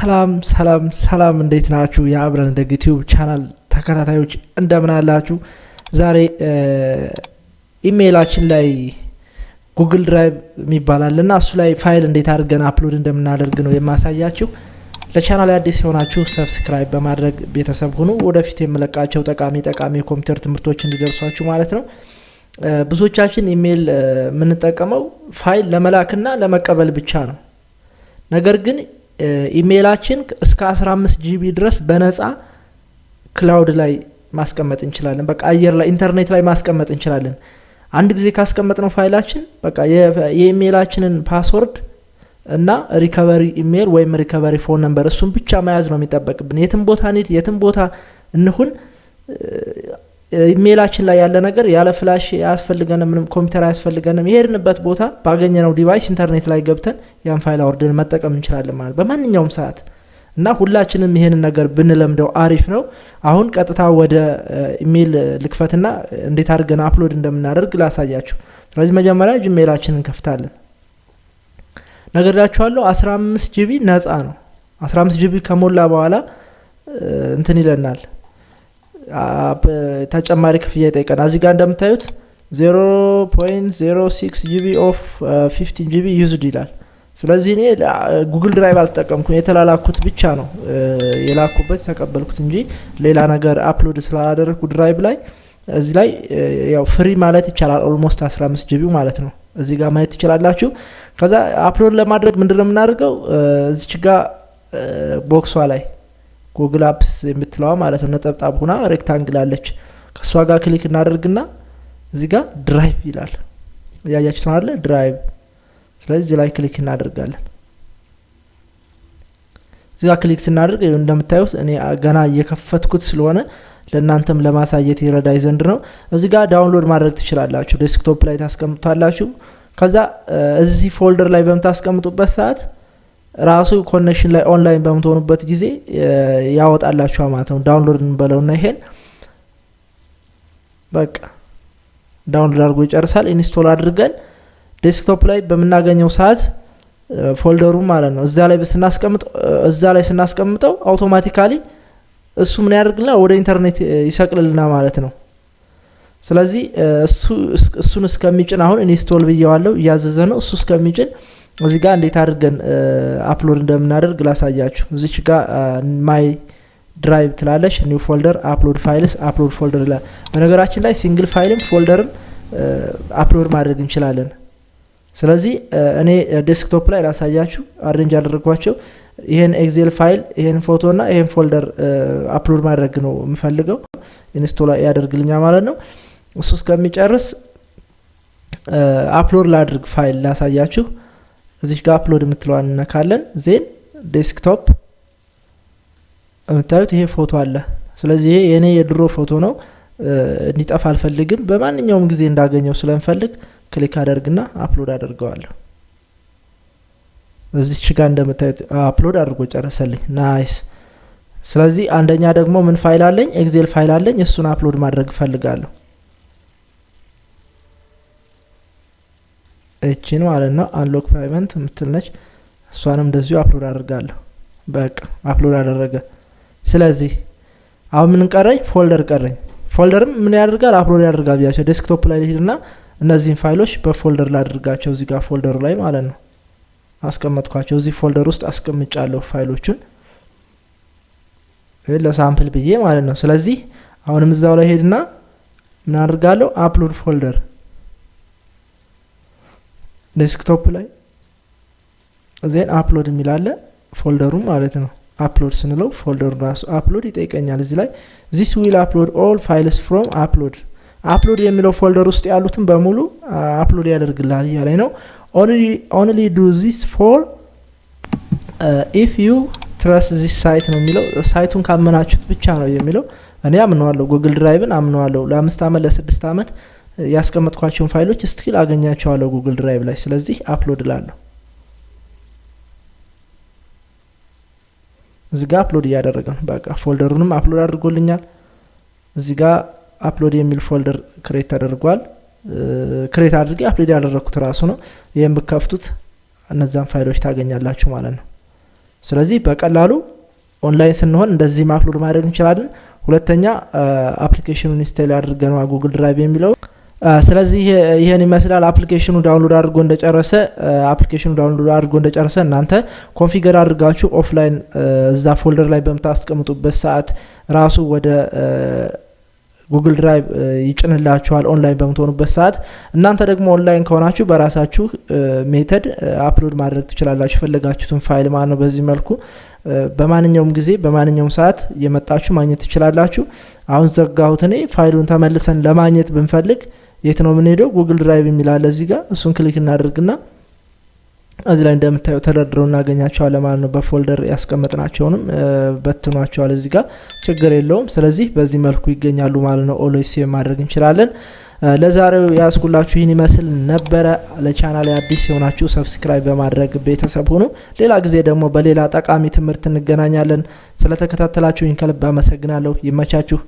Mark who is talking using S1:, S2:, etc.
S1: ሰላም እንዴት ናችሁ? የአብረን እንደግ ዩቲዩብ ቻናል ተከታታዮች እንደምን አላችሁ? ዛሬ ኢሜይላችን ላይ ጉግል ድራይቭ የሚባላልና እሱ ላይ ፋይል እንዴት አድርገን አፕሎድ እንደምናደርግ ነው የማሳያችሁ። ለቻናል አዲስ ሆናችሁ ሰብስክራይብ በማድረግ ቤተሰብ ሁኑ። ወደፊት የምለቃቸው ጠቃሚ ኮምፒውተር ትምህርቶች እንዲደርሷችሁ ማለት ነው። ብዙዎቻችን ኢሜይል የምንጠቀመው ፋይል ለመላክና ለመቀበል ብቻ ነው። ነገር ግን ኢሜይላችን እስከ 15 ጂቢ ድረስ በነፃ ክላውድ ላይ ማስቀመጥ እንችላለን። በቃ አየር ላይ ኢንተርኔት ላይ ማስቀመጥ እንችላለን። አንድ ጊዜ ካስቀመጥነው ፋይላችን በቃ የኢሜይላችንን ፓስወርድ እና ሪከቨሪ ኢሜይል ወይም ሪከቨሪ ፎን ነምበር እሱን ብቻ መያዝ ነው የሚጠበቅብን። የትም ቦታ እንሁን ኢሜይላችን ላይ ያለ ነገር ያለ ፍላሽ ያስፈልገንም ምንም ኮምፒውተር ያስፈልገንም የሄድንበት ቦታ ባገኘነው ዲቫይስ ኢንተርኔት ላይ ገብተን ያን ፋይል አውርደን መጠቀም እንችላለን ማለት በማንኛውም ሰዓት እና ሁላችንም ይሄንን ነገር ብንለምደው አሪፍ ነው። አሁን ቀጥታ ወደ ኢሜይል ልክፈትና እንዴት አድርገን አፕሎድ እንደምናደርግ ላሳያችሁ። ስለዚህ መጀመሪያ ኢሜይላችንን እንከፍታለን። ነገራችኋለሁ 15 ጂቢ ነፃ ነው። 15 ጂቢ ከሞላ በኋላ እንትን ይለናል ተጨማሪ ክፍያ ይጠይቀናል። እዚህ ጋር እንደምታዩት 0.06 ጂቢ ኦፍ 15 ጂቢ ዩዝድ ይላል። ስለዚህ እኔ ጉግል ድራይቭ አልተጠቀምኩም፣ የተላላኩት ብቻ ነው የላኩበት ተቀበልኩት እንጂ ሌላ ነገር አፕሎድ ስላላደረኩ ድራይቭ ላይ እዚህ ላይ ያው ፍሪ ማለት ይቻላል። ኦልሞስት 15 ጂቢ ማለት ነው። እዚህ ጋር ማየት ትችላላችሁ። ከዛ አፕሎድ ለማድረግ ምንድነው የምናደርገው? እዚች ጋር ቦክሷ ላይ ጉግል አፕስ የምትለዋ ማለት ነው ነጠብጣብ ሆና ሬክታንግል አለች። ከሷ ጋር ክሊክ እናደርግና እዚህ ጋር ድራይቭ ይላል። ያያችሁት አይደል? ድራይቭ። ስለዚህ እዚህ ላይ ክሊክ እናደርጋለን። እዚህ ጋር ክሊክ ስናደርግ እንደምታዩት እኔ ገና እየከፈትኩት ስለሆነ ለእናንተም ለማሳየት ይረዳይ ዘንድ ነው። እዚህ ጋር ዳውንሎድ ማድረግ ትችላላችሁ። ዴስክቶፕ ላይ ታስቀምጡታላችሁ። ከዛ እዚህ ፎልደር ላይ በመታስቀምጡበት ሰዓት ራሱ ኮኔክሽን ላይ ኦንላይን በመሆኑበት ጊዜ ያወጣላችሁ ማለት ነው። ዳውንሎድ እንበለውና ይሄን በቃ ዳውንሎድ አድርጎ ይጨርሳል። ኢንስቶል አድርገን ዴስክቶፕ ላይ በመናገኘው ሰዓት ፎልደሩ ማለት ነው እዛ ላይ ስናስቀምጠው አውቶማቲካሊ እሱ ምን ያደርግልና ወደ ኢንተርኔት ይሰቅልልና ማለት ነው። ስለዚህ እሱን እስከሚጭን አሁን ኢንስቶል ብየዋለሁ እያዘዘ ነው። እሱ እስከሚጭን እዚህ ጋር እንዴት አድርገን አፕሎድ እንደምናደርግ ላሳያችሁ። እዚች ጋር ማይ ድራይቭ ትላለች። ኒው ፎልደር አፕሎድ ፋይልስ አፕሎድ ፎልደር ላይ በነገራችን ላይ ሲንግል ፋይልም ፎልደርም አፕሎድ ማድረግ እንችላለን። ስለዚህ እኔ ዴስክቶፕ ላይ ላሳያችሁ አሬንጅ አደረኳቸው። ይሄን ኤክሴል ፋይል ይሄን ፎቶና ይሄን ፎልደር አፕሎድ ማድረግ ነው የምፈልገው። ኢንስቶል ያደርግልኛል ማለት ነው። እሱ እስከሚጨርስ አፕሎድ ላድርግ ፋይል ላሳያችሁ። እዚህ ጋር አፕሎድ የምትለዋን እንነካለን። ዜን ዴስክቶፕ እንታዩት ይሄ ፎቶ አለ። ስለዚህ ይሄ የኔ የድሮ ፎቶ ነው፣ እንዲጠፋ አልፈልግም። በማንኛውም ጊዜ እንዳገኘው ስለምፈልግ ክሊክ አደርግና አፕሎድ አደርገዋለሁ። እዚህ ጋር እንደምታዩት አፕሎድ አድርጎ ጨረሰልኝ። ናይስ። ስለዚህ አንደኛ ደግሞ ምን ፋይል አለኝ? ኤክሴል ፋይል አለኝ። እሱን አፕሎድ ማድረግ ፈልጋለሁ። እቺን ማለት ነው አንሎክ ፔመንት የምትልነች እሷንም እንደዚሁ አፕሎድ አደርጋለሁ። በቃ አፕሎድ አደረገ። ስለዚህ አሁን ምን ቀረኝ? ፎልደር ቀረኝ። ፎልደርም ምን ያደርጋል? አፕሎድ ያደርጋል ብያቸው ዴስክቶፕ ላይ ሄድና እነዚህን ፋይሎች በፎልደር ላይ አድርጋቸው እዚህ ጋር ፎልደሩ ላይ ማለት ነው አስቀመጥኳቸው። እዚህ ፎልደር ውስጥ አስቀምጫለሁ ፋይሎቹን ለሳምፕል ብዬ ማለት ነው። ስለዚህ አሁንም እዛው ላይ ሄድና ምን አደርጋለሁ? አፕሎድ ፎልደር ዴስክቶፕ ላይ ዜን አፕሎድ የሚላለ ፎልደሩ ማለት ነው። አፕሎድ ስንለው ፎልደሩ ራሱ አፕሎድ ይጠይቀኛል። እዚህ ላይ this will upload all files from አፕሎድ የሚለው ፎልደር ውስጥ ያሉትን በሙሉ አፕሎድ ያደርግልሃል እያለኝ ነው። only do this for if you trust this site ነው የሚለው። ሳይቱን ካመናችሁት ብቻ ነው የሚለው። እኔ አምነዋለሁ፣ ጉግል ድራይቭን አምነዋለሁ። ለ5 አመት ለ6 አመት ያስቀመጥኳቸውን ፋይሎች ስቲል አገኛቸዋለሁ ጉግል ድራይቭ ላይ። ስለዚህ አፕሎድ ላለሁ እዚህ ጋር አፕሎድ እያደረገ ነው። በቃ ፎልደሩንም አፕሎድ አድርጎልኛል። እዚህ ጋር አፕሎድ የሚል ፎልደር ክሬት ተደርጓል። ክሬት አድርጌ አፕሎድ ያደረኩት ራሱ ነው። ይሄን በከፍቱት እነዛን ፋይሎች ታገኛላችሁ ማለት ነው። ስለዚህ በቀላሉ ኦንላይን ስንሆን እንደዚህ አፕሎድ ማድረግ እንችላለን ሁለተኛ አፕሊኬሽኑን ኢንስቶል አድርገን ጉግል ድራይቭ የሚለው ስለዚህ ይሄን ይመስላል አፕሊኬሽኑ ዳውንሎድ አድርጎ እንደጨረሰ እናንተ ኮንፊገር አድርጋችሁ ኦፍላይን እዛ ፎልደር ላይ በመታስቀምጡበት ሰዓት ራሱ ወደ ጉግል ድራይቭ ይጭንላችኋል ኦንላይን በመሆኑበት ሰዓት እናንተ ደግሞ ኦንላይን ከሆናችሁ በራሳችሁ ሜተድ አፕሎድ ማድረግ ትችላላችሁ ፈለጋችሁትን ፋይል ማለት ነው በዚህ መልኩ በማንኛውም ጊዜ በማንኛውም ሰዓት የመጣችሁ ማግኘት ትችላላችሁ አሁን ዘጋሁት እኔ ፋይሉን ተመልሰን ለማግኘት ብንፈልግ የት ነው የምንሄደው ጉግል ድራይቭ የሚላል እዚህ ጋር እሱን ክሊክ እናደርግና እዚህ ላይ እንደምታዩ ተደርድረው እናገኛቸዋለን ማለት ነው በፎልደር ያስቀመጥናቸውንም በትኗቸዋል እዚህ ጋር ችግር የለውም ስለዚህ በዚህ መልኩ ይገኛሉ ማለት ነው ኦልዌይስ ሴቭ ማድረግ እንችላለን ለዛሬው ያስኩላችሁ ይህን ይመስል ነበር ለቻናሌ አዲስ የሆናችሁ ሰብስክራይብ በማድረግ ቤተሰብ ሁኑ ሌላ ጊዜ ደግሞ በሌላ ጠቃሚ ትምህርት እንገናኛለን ስለተከታተላችሁኝ ከልብ አመሰግናለሁ ይመቻችሁ